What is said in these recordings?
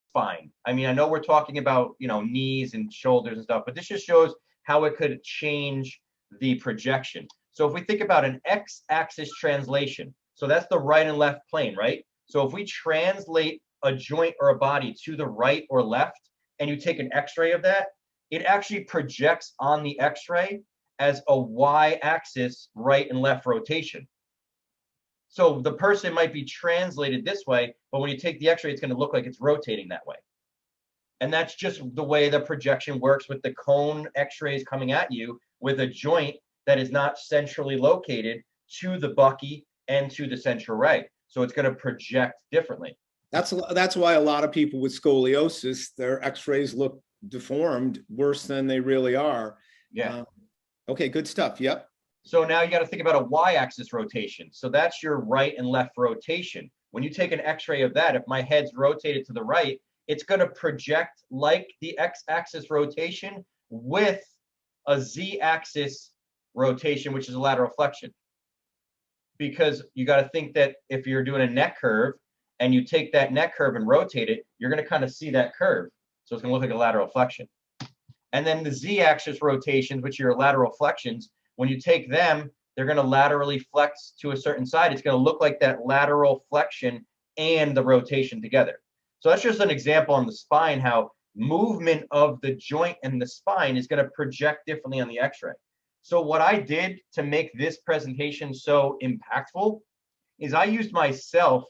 spine. I mean, I know we're talking about, knees and shoulders and stuff, but this just shows how it could change the projection. So if we think about an x-axis translation, so that's the right and left plane, right? So if we translate a joint or a body to the right or left, and you take an x-ray of that, it actually projects on the x-ray as a y-axis right and left rotation. So the person might be translated this way, but when you take the x-ray, it's going to look like it's rotating that way. And that's just the way the projection works with the cone x-rays coming at you with a joint that is not centrally located to the bucky and to the central ray. So it's going to project differently. That's why a lot of people with scoliosis, their x-rays look deformed worse than they really are. Yeah. Okay, good stuff. Yep. So now you got to think about a y-axis rotation. So that's your right and left rotation. When you take an x-ray of that, if my head's rotated to the right, it's going to project like the x-axis rotation with a z-axis rotation, which is a lateral flexion. Because you got to think that if you're doing a neck curve and you take that neck curve and rotate it, you're going to kind of see that curve. So it's going to look like a lateral flexion. And then the z-axis rotations, which are your lateral flexions, when you take them, they're going to laterally flex to a certain side. It's going to look like that lateral flexion and the rotation together. So that's just an example on the spine, how movement of the joint and the spine is going to project differently on the x-ray. So what I did to make this presentation so impactful is I used myself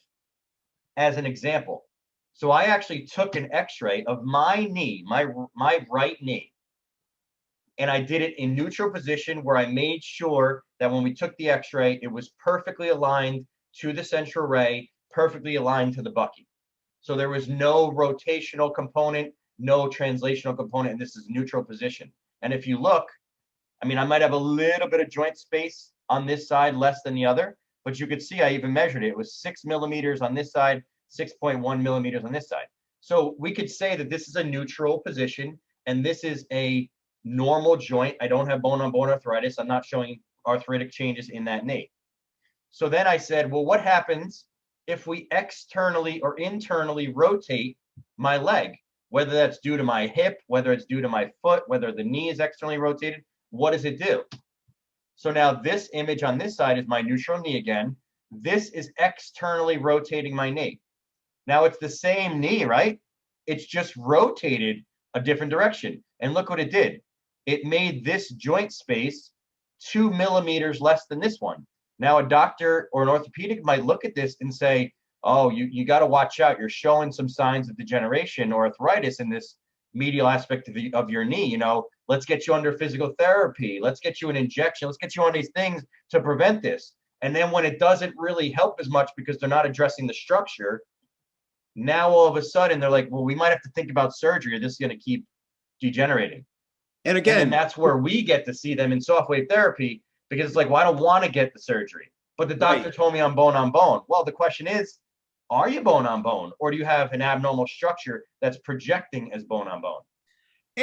as an example. So I actually took an x-ray of my knee, my right knee, and I did it in neutral position where I made sure that when we took the x-ray, it was perfectly aligned to the central ray, perfectly aligned to the bucky. So there was no rotational component, no translational component, and this is neutral position. And if you look, I mean, I might have a little bit of joint space on this side, less than the other, but you could see I even measured it. It was 6 millimeters on this side, 6.1 millimeters on this side. So we could say that this is a neutral position, and this is a normal joint. I don't have bone-on-bone arthritis. I'm not showing arthritic changes in that knee. So then I said, well, what happens if we externally or internally rotate my leg, whether that's due to my hip, whether it's due to my foot, whether the knee is externally rotated, what does it do? So now this image on this side is my neutral knee again. This is externally rotating my knee. Now it's the same knee, right? It's just rotated a different direction. And look what it did. It made this joint space 2 millimeters less than this one. Now a doctor or an orthopedic might look at this and say, oh, you got to watch out. You're showing some signs of degeneration or arthritis in this medial aspect of your knee. Let's get you under physical therapy. Let's get you an injection. Let's get you on these things to prevent this. And then when it doesn't really help as much because they're not addressing the structure, now all of a sudden they're like, well, we might have to think about surgery or this is going to keep degenerating. And again, and that's where we get to see them in soft wave therapy, because it's like, well, I don't want to get the surgery, but the doctor told me I'm bone on bone. Well, the question is, are you bone on bone, or do you have an abnormal structure that's projecting as bone on bone?